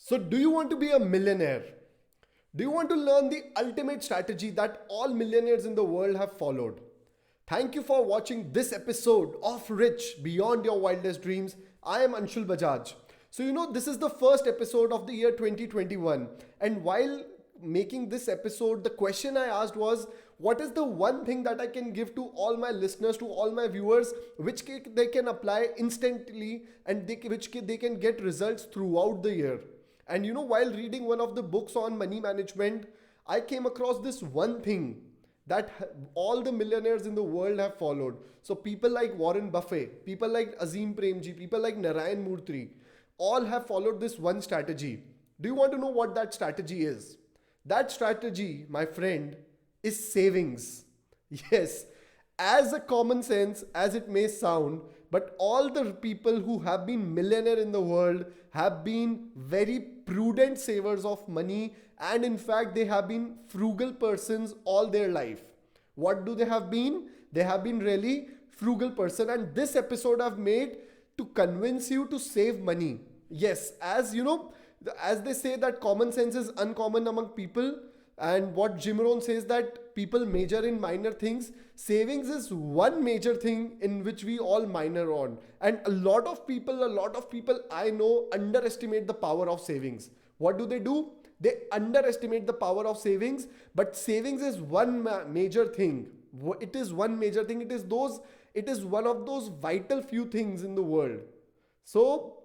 So, do you want to be a millionaire? Do you want to learn the ultimate strategy that all millionaires in the world have followed? Thank you for watching this episode of Rich Beyond Your Wildest Dreams. I am Anshul Bajaj. So, this is the first episode of the year 2021. And while making this episode, the question I asked was, what is the one thing that I can give to all my listeners, to all my viewers, which they can apply instantly and they can get results throughout the year? And while reading one of the books on money management, I came across this one thing that all the millionaires in the world have followed. So people like Warren Buffett, people like Azim Premji, people like Narayan Murthy, all have followed this one strategy. Do you want to know what that strategy is? That strategy, my friend, is savings. Yes, as a common sense as it may sound, but all the people who have been millionaire in the world have been very prudent savers of money, and in fact they have been frugal persons all their life. What do they have been? They have been really frugal person, and this episode I've made to convince you to save money. Yes, as as they say that common sense is uncommon among people, and what Jim Rohn says that people major in minor things, savings is one major thing in which we all minor on. And a lot of people I know underestimate the power of savings. What do? They underestimate the power of savings, but savings is one major thing. It is one major thing. It is one of those vital few things in the world. So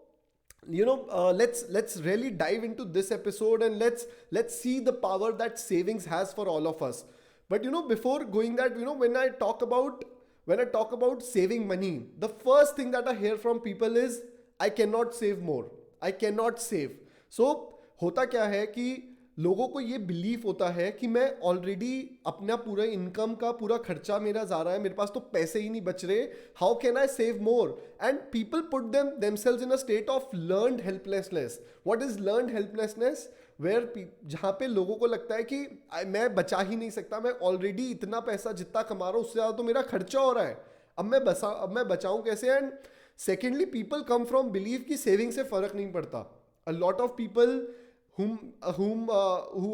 let's really dive into this episode, and let's see the power that savings has for all of us. But before going that, when I talk about saving money, the first thing that I hear from people is, I cannot save more, I cannot save. So होता क्या है कि लोगों को ये belief होता है कि मैं ऑलरेडी अपना पूरा इनकम का पूरा खर्चा मेरा जा रहा है, मेरे पास तो पैसे ही नहीं बच रहे, how can I save more? And people put themselves in a state of learned helplessness. What is learned helplessness? Where जहाँ पे लोगों को लगता है कि मैं बचा ही नहीं सकता, मैं ऑलरेडी इतना पैसा जितना कमा रहा हूँ उससे ज़्यादा तो मेरा खर्चा हो रहा है, अब मैं बचाऊँ कैसे? And secondly, people come from believe कि सेविंग से फ़र्क नहीं पड़ता. A lot of people who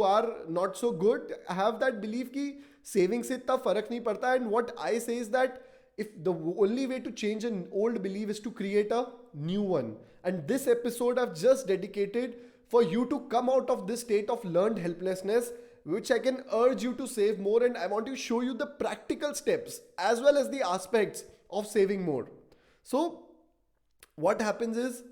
are not so good have that belief कि saving से इतना फर्क नहीं पड़ता. And what I say is that if the only way to change an old belief is to create a new one. And this episode I've just dedicated for you to come out of this state of learned helplessness, which I can urge you to save more. And I want to show you the practical steps as well as the aspects of saving more. So what happens is,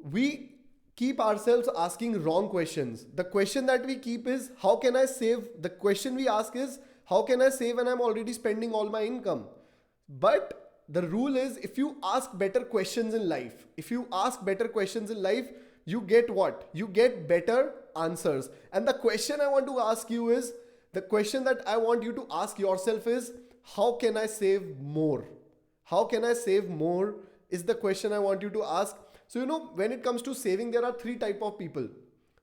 we keep ourselves asking wrong questions. The question that we keep is, how can I save? The question we ask is, how can I save when I'm already spending all my income? But the rule is, if you ask better questions in life, you get what? You get better answers. And the question I want to ask you is, the question that I want you to ask yourself is, how can I save more? How can I save more is the question I want you to ask. So when it comes to saving, there are three type of people.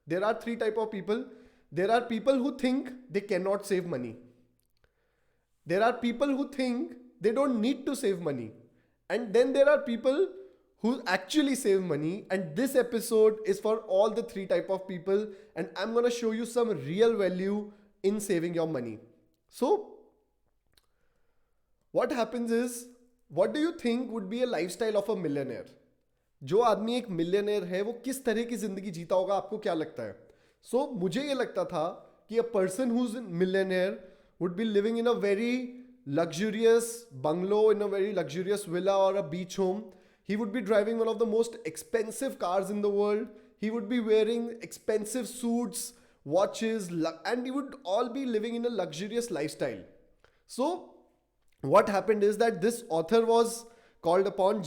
There are people who think they cannot save money. There are people who think they don't need to save money. And then there are people who actually save money. And this episode is for all the three type of people. And I'm going to show you some real value in saving your money. So what happens is, what do you think would be a lifestyle of a millionaire? जो आदमी एक millionaire है वो किस तरह की जिंदगी जीता होगा, आपको क्या लगता है? सो मुझे ये लगता था कि a person who is millionaire would be living in a very luxurious bungalow, in a very luxurious villa or a beach home. He would be driving one of the most expensive cars in the world. He would be wearing expensive suits, watches, and he would all be living in a luxurious lifestyle. So what happened is that this author was called upon,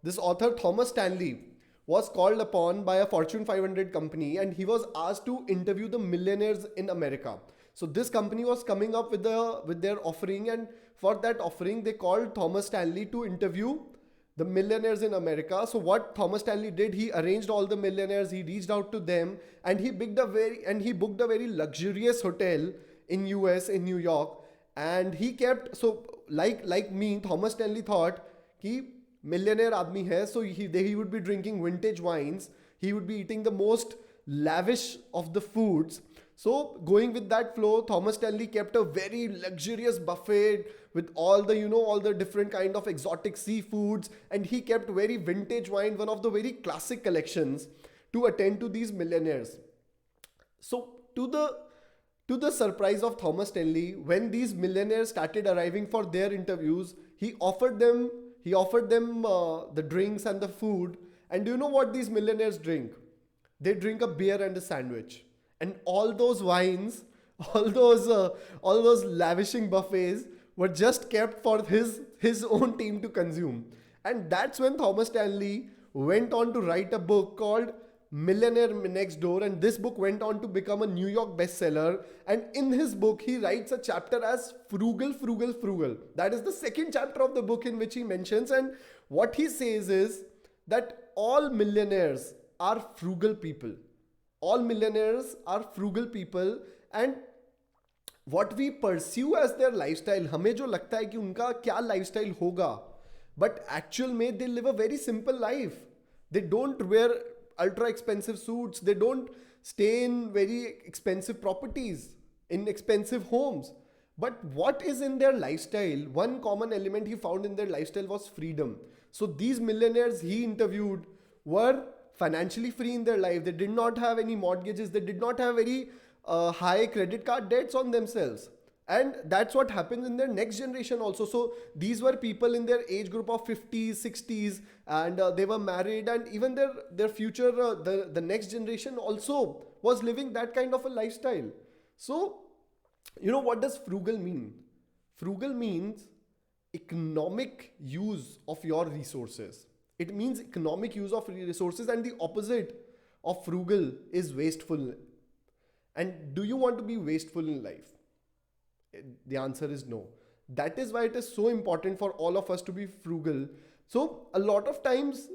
this author Thomas Stanley was called upon by a Fortune 500 company, and he was asked to interview the millionaires in America. So this company was coming up with their offering, and for that offering they called Thomas Stanley to interview the millionaires in America. So what Thomas Stanley did, he arranged all the millionaires, he reached out to them, and he booked a very luxurious hotel in US, in New York. And he kept, so like me, Thomas Stanley thought कि millionaire आदमी है, so he would be drinking vintage wines. he would be eating the most lavish of the foods. So going with that flow, Thomas Stanley kept a very luxurious buffet with all the, all the different kind of exotic seafoods, and he kept very vintage wine, one of the very classic collections, to attend to these millionaires. So to the surprise of Thomas Stanley, when these millionaires started arriving for their interviews, he offered them the drinks and the food. And do you know what these millionaires drink? They drink a beer and a sandwich. And all those wines, all those all those lavishing buffets were just kept for his own team to consume. And that's when Thomas Stanley went on to write a book called Millionaire Next Door, and this book went on to become a New York bestseller. And in his book, he writes a chapter as Frugal, Frugal, Frugal. That is the second chapter of the book in which he mentions. And what he says is that all millionaires are frugal people. All millionaires are frugal people, and what we pursue as their lifestyle, हमें जो लगता है कि उनका क्या lifestyle होगा, but actual में they live a very simple life. They don't wear ultra expensive suits. They don't stay in very expensive properties, in expensive homes. But what is in their lifestyle? One common element he found in their lifestyle was freedom. So these millionaires he interviewed were financially free in their life. They did not have any mortgages. They did not have very high credit card debts on themselves. And that's what happens in their next generation also. So these were people in their age group of 50s, 60s, and they were married, and even their future, the next generation also was living that kind of a lifestyle. So, what does frugal mean? Frugal means economic use of your resources. It means economic use of resources, and the opposite of frugal is wasteful. And do you want to be wasteful in life? The answer is no. That is why it is so important for all of us to be frugal. So a lot of times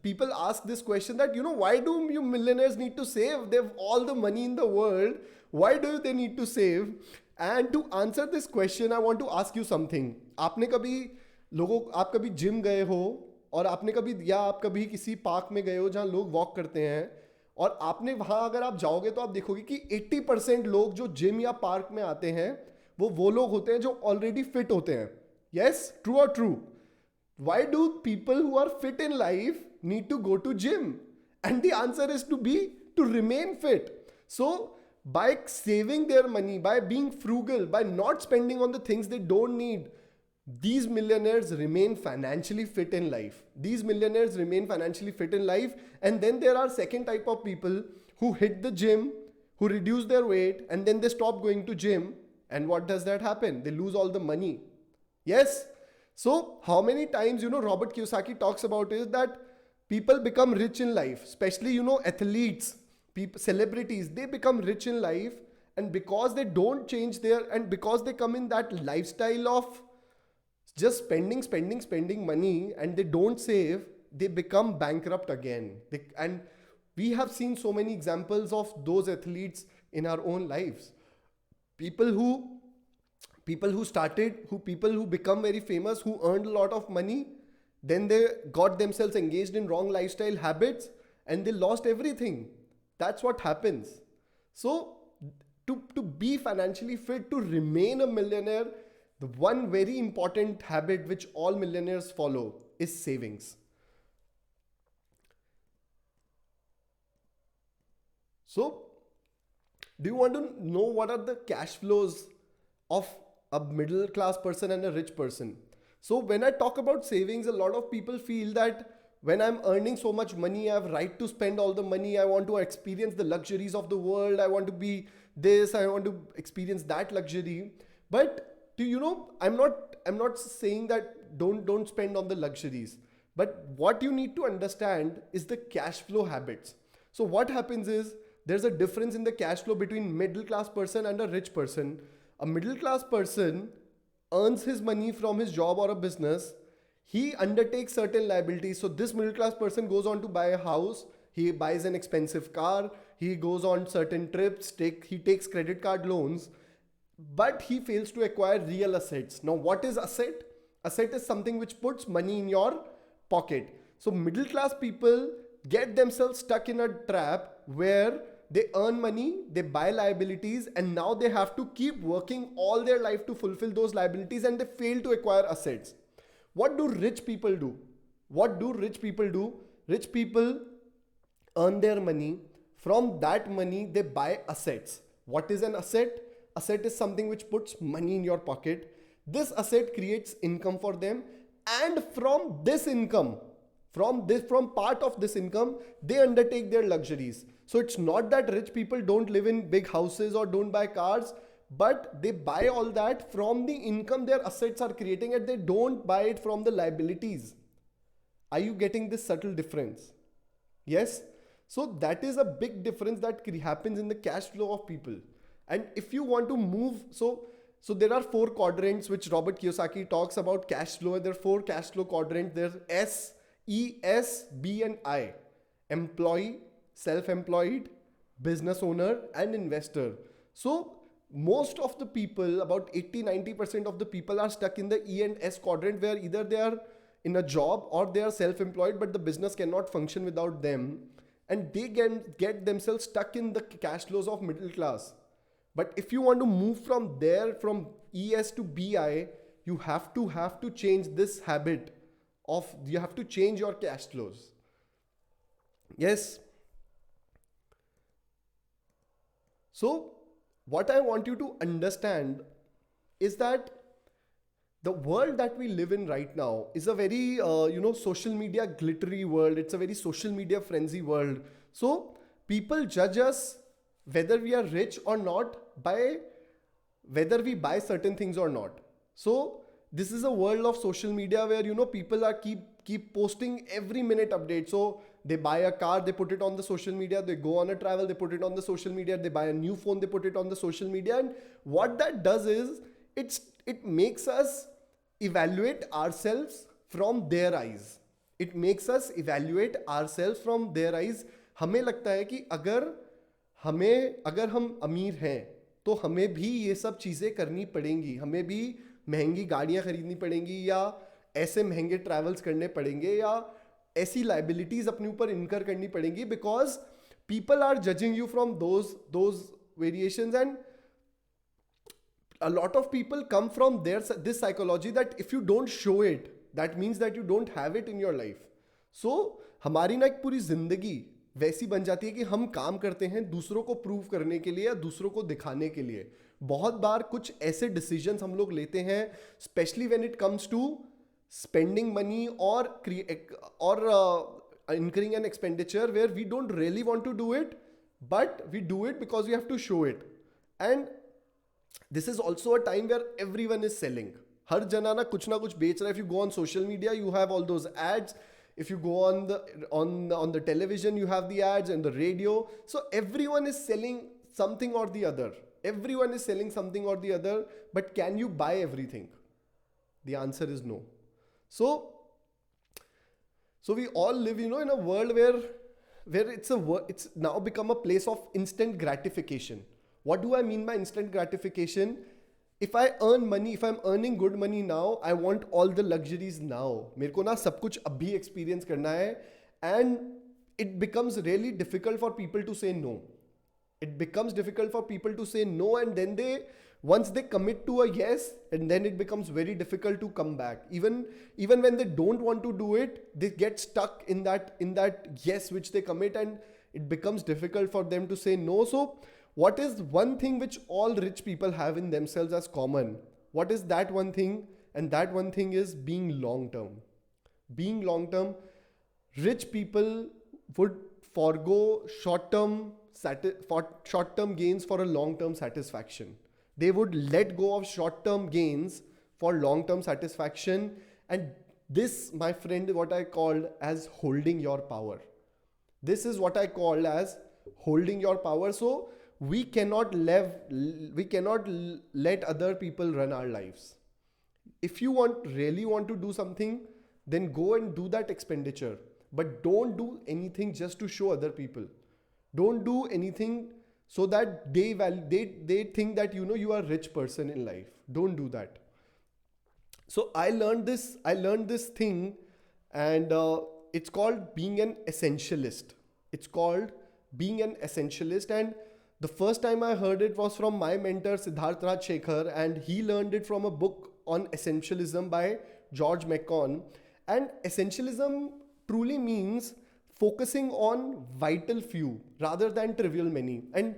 people ask this question that, why do you millionaires need to save? They have all the money in the world. Why do they need to save? And to answer this question, I want to ask you something. आप कभी gym गए हो, और आप कभी किसी park में गए हो जहाँ लोग वॉक करते हैं, और आपने वहाँ अगर आप जाओगे तो आप देखोगे कि 80% लोग जो जिम या पार्क में आते हैं वो लोग होते हैं जो ऑलरेडी फिट होते हैं. यस, ट्रू और true. Why do people who are fit in life need to go to gym? And the answer is to remain fit. So by saving their money, by being frugal, by not spending on the things they don't need, these millionaires remain financially fit in life. These millionaires remain financially fit in life. And then there are second type of people who hit the gym, who reduce their weight, and then they stop going to gym. And what does that happen? They lose all the money. Yes. So how many times, Robert Kiyosaki talks about is that people become rich in life, especially, athletes, people, celebrities, they become rich in life. And because they don't change and because they come in that lifestyle of just spending money, and they don't save, they become bankrupt again. And we have seen so many examples of those athletes in our own lives. People who become very famous, who earned a lot of money, then they got themselves engaged in wrong lifestyle habits and they lost everything. That's what happens. So to be financially fit, to remain a millionaire, the one very important habit which all millionaires follow is savings. So, do you want to know what are the cash flows of a middle class person and a rich person? So, when I talk about savings, a lot of people feel that when I'm earning so much money, I have right to spend all the money. I want to experience the luxuries of the world. I want to be this. I want to experience that luxury. But I'm not saying that don't spend on the luxuries. But what you need to understand is the cash flow habits. So what happens is there's a difference in the cash flow between middle class person and a rich person. A middle class person earns his money from his job or a business. He undertakes certain liabilities. So this middle class person goes on to buy a house. He buys an expensive car. He goes on certain trips. He takes credit card loans. But he fails to acquire real assets. Now, what is asset? Asset is something which puts money in your pocket. So middle class people get themselves stuck in a trap where they earn money, they buy liabilities, and now they have to keep working all their life to fulfill those liabilities, and they fail to acquire assets. What do rich people do? What do rich people do? Rich people earn their money. From that money, they buy assets. What is an asset? Asset is something which puts money in your pocket. This asset creates income for them, and from this income, from part of this income, they undertake their luxuries. So it's not that rich people don't live in big houses or don't buy cars, but they buy all that from the income their assets are creating, and they don't buy it from the liabilities. Are you getting this subtle difference? Yes. So that is a big difference that happens in the cash flow of people. And if you want to move, so there are four quadrants which Robert Kiyosaki talks about cash flow. There are four cash flow quadrants. There's S, E, S, B, and I. Employee, self-employed, business owner, and investor. So most of the people, about 80-90% of the people, are stuck in the E and S quadrant, where either they are in a job or they are self-employed, but the business cannot function without them, and they get themselves stuck in the cash flows of middle class. But if you want to move from there, from ES to BI, you have to change this habit of, you have to change your cash flows. Yes. So what I want you to understand is that the world that we live in right now is a very social media glittery world. It's a very social media frenzy world. So people judge us whether we are rich or not by whether we buy certain things or not. So this is a world of social media where people are keep posting every minute updates. So they buy a car, they put it on the social media. They go on a travel, they put it on the social media. They buy a new phone, they put it on the social media. And what that does is it makes us evaluate ourselves from their eyes. It makes us evaluate ourselves from their eyes. हमें लगता है कि अगर हम अमीर हैं तो हमें भी ये सब चीज़ें करनी पड़ेंगी, हमें भी महंगी गाड़ियाँ खरीदनी पड़ेंगी, या ऐसे महंगे ट्रैवल्स करने पड़ेंगे, या ऐसी लाइबिलिटीज़ अपने ऊपर इनकर करनी पड़ेंगी, because people are judging you from those variations. And a lot of people come from this psychology that if you don't show it, that means that you don't have it in your life. So हमारी ना एक पूरी जिंदगी वैसी बन जाती है कि हम काम करते हैं दूसरों को प्रूव करने के लिए या दूसरों को दिखाने के लिए. बहुत बार कुछ ऐसे डिसीजंस हम लोग लेते हैं, specially when it comes to spending money और incurring an expenditure, where we don't really want to do it, but we do it because we have to show it. And this is also a time where everyone is selling. हर जना ना कुछ बेच रहा है. If you go on social media, you have all those ads. If you go on the television, you have the ads, and the radio. So everyone is selling something or the other. Everyone is selling something or the other. But can you buy everything? The answer is no. So we all live, in a world where it's now become a place of instant gratification. What do I mean by instant gratification? If I earn money, if I'm earning good money now, I want all the luxuries now. मेरे को ना सब कुछ अभी experience करना है, and it becomes really difficult for people to say no. It becomes difficult for people to say no, and then once they commit to a yes, and then it becomes very difficult to come back. Even when they don't want to do it, they get stuck in that yes which they commit, and it becomes difficult for them to say no. So what is one thing which all rich people have in themselves as common? What is that one thing? And that one thing is being long term. Being long term. Rich people would forego short term gains for a long term satisfaction. They would let go of short term gains for long term satisfaction. And this, my friend, is what I called as holding your power. This is what I call as holding your power. So we cannot let other people run our lives. If you really want to do something, then go and do that expenditure. But don't do anything just to show other people. Don't do anything so that they think that you are a rich person in life. Don't do that. So I learned this thing, and it's called being an essentialist. It's called being an essentialist. And the first time I heard it was from my mentor, Siddharth Raj Shekhar, and he learned it from a book on essentialism by George McCon. And essentialism truly means focusing on vital few rather than trivial many. And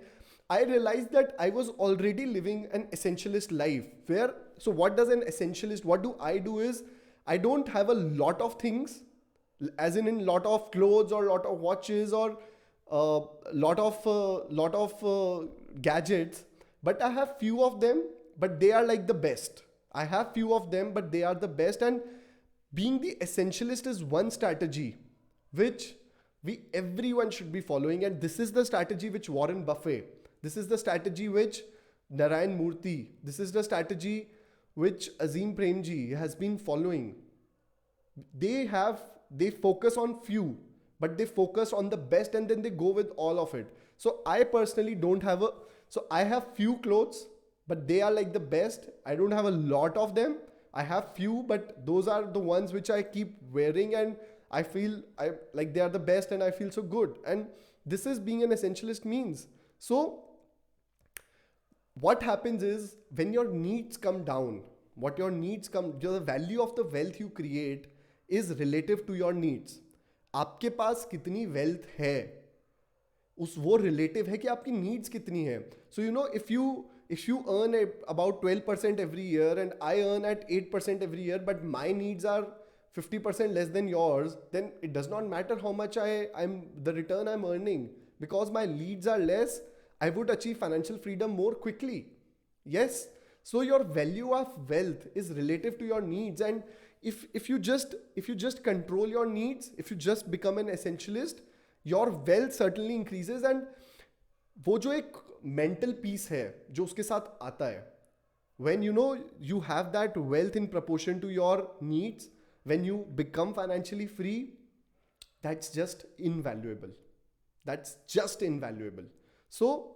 I realized that I was already living an essentialist life where, so what does an essentialist, what do I do is, I don't have a lot of things, as in lot of clothes or lot of watches or lot of gadgets, but I have few of them, but they are like the best. I have few of them, but they are the best. And being the essentialist is one strategy which everyone should be following. And this is the strategy which Warren Buffett, this is the strategy which Narayan Murthy, this is the strategy which Azim Premji has been following. They focus on few, but they focus on the best, and then they go with all of it. So I personally don't have so I have few clothes, but they are like the best. I don't have a lot of them. I have few, but those are the ones which I keep wearing, and I feel I like they are the best, and I feel so good. And this is being an essentialist means. So what happens is, when your needs come down, the value of the wealth you create is relative to your needs. आपके पास कितनी wealth है, उस वो relative है कि आपकी needs कितनी है. So if you earn about 12% every year and I earn at 8% every year, but my needs are 50% less than yours, then it does not matter how much the return I'm earning, because my needs are less. I would achieve financial freedom more quickly. Yes. So your value of wealth is relative to your needs. And if you just control your needs, if you just become an essentialist, your wealth certainly increases. And वो जो एक mental peace है जो उसके साथ आता है, when you have that wealth in proportion to your needs, when you become financially free, that's just invaluable. That's just invaluable. So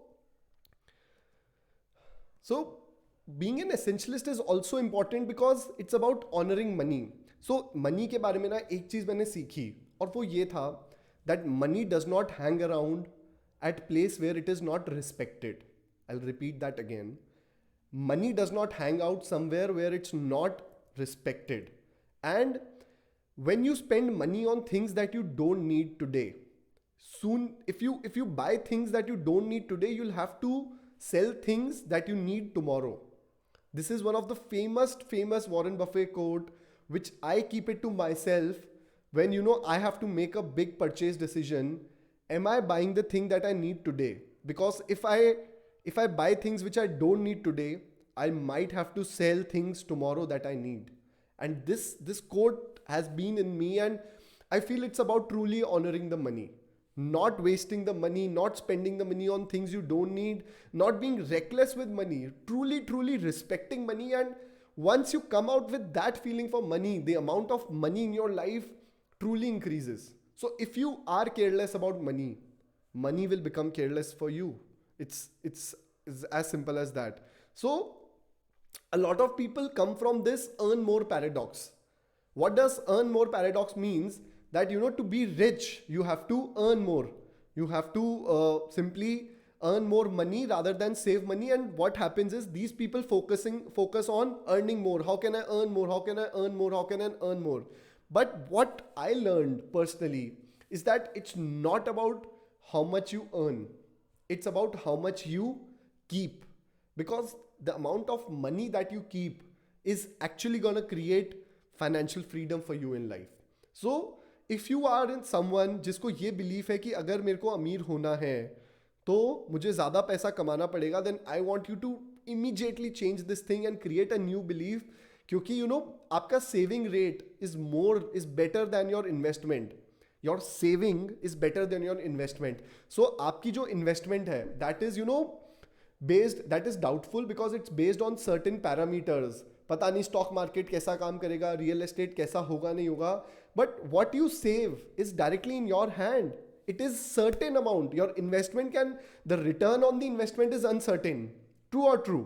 being an essentialist is also important because it's about honoring money. So money के बारे में ना एक चीज़ मैंने सीखी, और वो ये था that money does not hang around at place where it is not respected. I'll repeat that again. Money does not hang out somewhere where it's not respected. And when you spend money on things that you don't need today, soon if you buy things that you don't need today, you'll have to sell things that you need tomorrow. This is one of the famous Warren Buffett quote, which I keep it to myself when I have to make a big purchase decision. Am I buying the thing that I need today? Because if I buy things which I don't need today, I might have to sell things tomorrow that I need. And this quote has been in me, and I feel it's about truly honoring the money. Not wasting the money, not spending the money on things you don't need, not being reckless with money, truly respecting money. And once you come out with that feeling for money, the amount of money in your life truly increases. So if you are careless about money, money will become careless for you. It's as simple as that. So a lot of people come from this earn more paradox. What does earn more paradox means? That to be rich, you have to earn more. You have to simply earn more money rather than save money. And what happens is, these people focus on earning more. How can I earn more? How can I earn more? How can I earn more? But what I learned personally is that it's not about how much you earn. It's about how much you keep. Because the amount of money that you keep is actually going to create financial freedom for you in life. So if you are in someone जिसको ये belief है कि अगर मेरे को अमीर होना है तो मुझे ज़्यादा पैसा कमाना पड़ेगा, then I want you to immediately change this thing and create a new belief. क्योंकि आपका saving rate is better than your investment. Your saving is better than your investment. So आपकी जो investment है, that is that is doubtful because it's based on certain parameters. पता नहीं stock market कैसा काम करेगा, रियल एस्टेट कैसा होगा नहीं होगा, but what you save is directly in your hand. It is certain amount. Your investment the return on the investment is uncertain. True or true?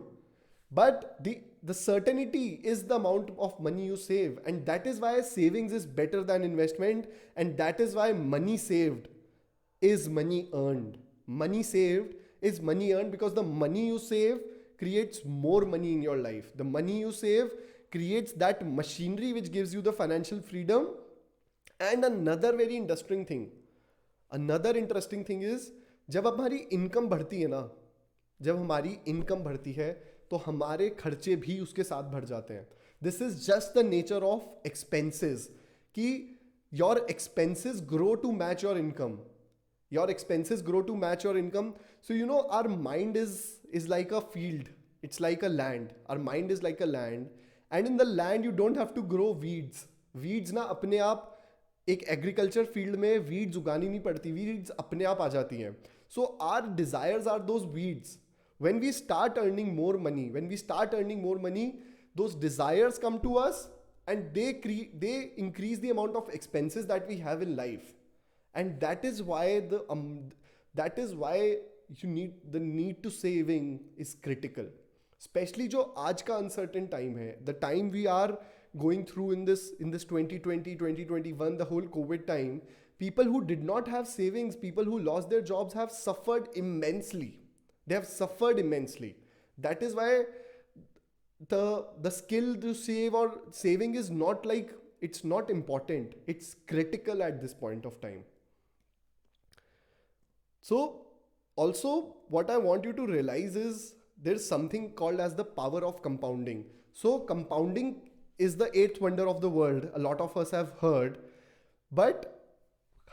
But the certainty is the amount of money you save, and that is why savings is better than investment, and that is why money saved is money earned. Money saved is money earned because the money you save creates more money in your life. The money you save creates that machinery which gives you the financial freedom. And another interesting thing is, जब हमारी income बढ़ती है ना, जब हमारी income बढ़ती है तो हमारे खर्चे भी उसके साथ बढ़ जाते हैं. This is just the nature of expenses कि your expenses grow to match your income. Your expenses grow to match your income. So you know, our mind is like a field. It's like a land. Our mind is like a land, and in the land you don't have to grow weeds. Weeds ना अपने आप एक agriculture field में weeds उगानी नहीं पड़ती, weeds अपने आप आ जाती हैं. So our desires are those weeds. when we start earning more money, those desires come to us, and they increase the amount of expenses that we have in life. And that is why the need to saving is critical, especially जो आज का uncertain time है, the time we are going through in this 2020 2021, the whole COVID time. People who did not have savings, people who lost their jobs have suffered immensely. They have suffered immensely. That is why the skill to save or saving is not like, it's not important, it's critical at this point of time. So also what I want you to realize is there's something called as the power of compounding. So compounding is the eighth wonder of the world, a lot of us have heard. But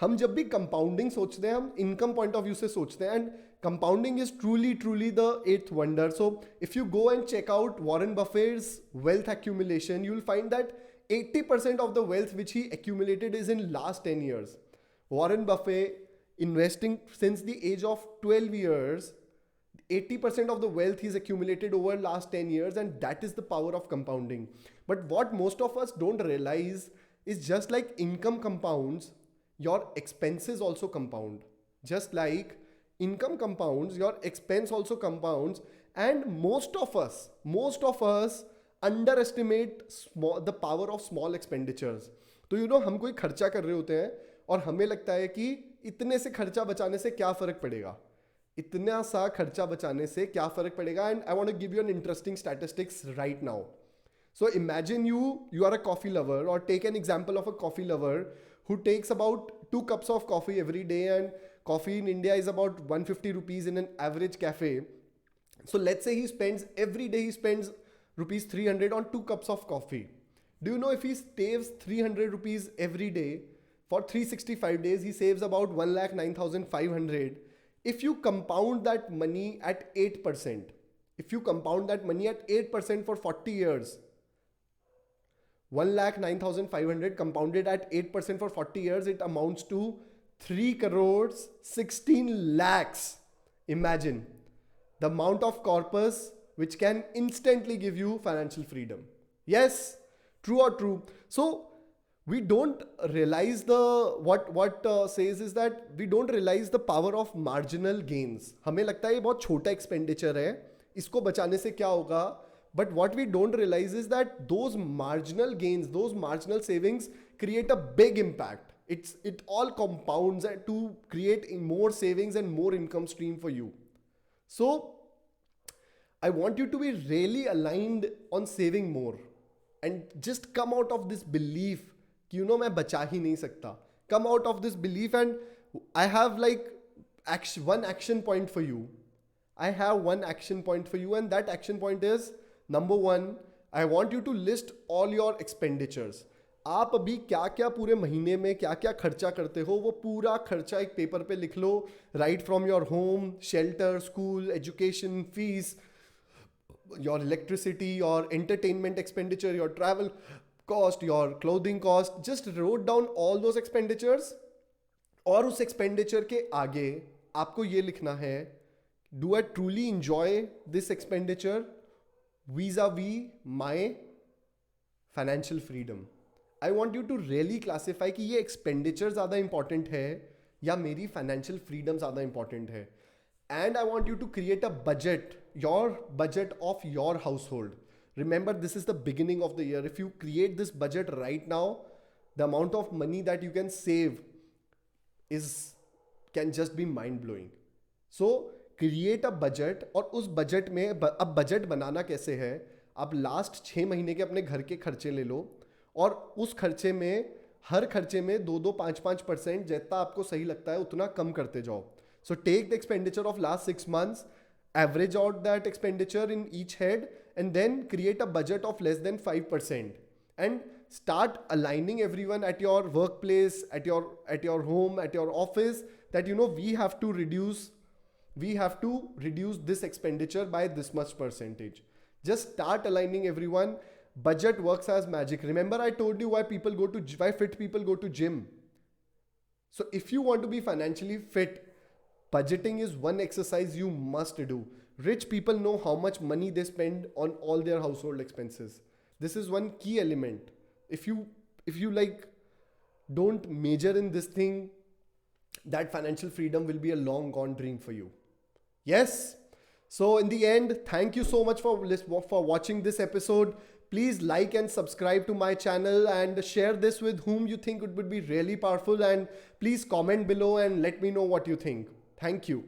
हम जब भी compounding सोचते हैं, हम income point of view से सोचते हैं, and compounding is truly the eighth wonder. So if you go and check out Warren Buffett's wealth accumulation, you will find that 80% of the wealth which he accumulated is in last 10 years. Warren Buffett, investing since the age of 12 years, 80% of the wealth he's accumulated over last 10 years, and that is the power of compounding. But what most of us don't realize is, just like income compounds, your expenses also compound. Just like income compounds, your expense also compounds. And most of us underestimate the power of small expenditures. तो you know, हम कोई खर्चा कर रहे होते हैं और हमें लगता है कि इतने से खर्चा बचाने से क्या फर्क पड़ेगा, इतना सा खर्चा बचाने से क्या फर्क पड़ेगा. And I want to give you an interesting statistics right now. So imagine you are a coffee lover, or take an example of a coffee lover who takes about 2 cups of coffee every day, and coffee in India is about 150 rupees in an average cafe. So let's say every day he spends rupees 300 on 2 cups of coffee. Do you know, if he saves 300 rupees every day for 365 days, he saves about 1,09,500. If you compound that money at 8%, for 40 years, 1,09,500 compounded at 8% for 40 years, it amounts to 3 crores 16 lakhs. Imagine the amount of corpus which can instantly give you financial freedom. Yes, true or true. So we don't realize what says is that we don't realize the power of marginal gains. हमें लगता है ये बहुत छोटा expenditure है, इसको बचाने से क्या होगा. But what we don't realize is that those marginal gains, those marginal savings create a big impact. It all compounds to create more savings and more income stream for you. So I want you to be really aligned on saving more, and just come out of this belief कि you know मैं बचा ही नहीं सकता. Come out of this belief, and I have like one action point for you. And that action point is, number 1, I want you to list all your expenditures. आप अभी क्या क्या पूरे महीने में क्या क्या खर्चा करते हो, वो पूरा खर्चा एक पेपर पे लिख लो. Write from your home, shelter, school, education fees, your electricity, your entertainment expenditure, your travel cost, your clothing cost. Just wrote down all those expenditures. और उस एक्सपेंडिचर के आगे आपको ये लिखना है, do I truly enjoy this expenditure vis-a-vis my financial freedom. I want you to really classify कि ये expenditure ज़्यादा important है या मेरी financial freedom ज़्यादा important है. And I want you to create a budget, your budget of your household. Remember, this is the beginning of the year. If you create this budget right now, the amount of money that you can save is can just be mind blowing. So create a budget, और उस budget में अब budget बनाना कैसे है, आप last 6 महीने के अपने घर के खर्चे ले लो और उस खर्चे में हर खर्चे में 2-5% जितना आपको सही लगता है उतना कम करते जाओ. So take the expenditure of last 6 months, average out that expenditure in each head, and then create a budget of less than 5%, and start aligning everyone at your workplace, at your home, at your office, that we have to reduce this expenditure by this much percentage. Just start aligning everyone. Budget works as magic. Remember, I told you why fit people go to gym. So if you want to be financially fit, budgeting is one exercise you must do. Rich people know how much money they spend on all their household expenses. This is one key element. If you like don't major in this thing, that financial freedom will be a long gone dream for you. Yes. So in the end, thank you so much for watching this episode. Please like and subscribe to my channel and share this with whom you think it would be really powerful, and please comment below and let me know what you think. Thank you.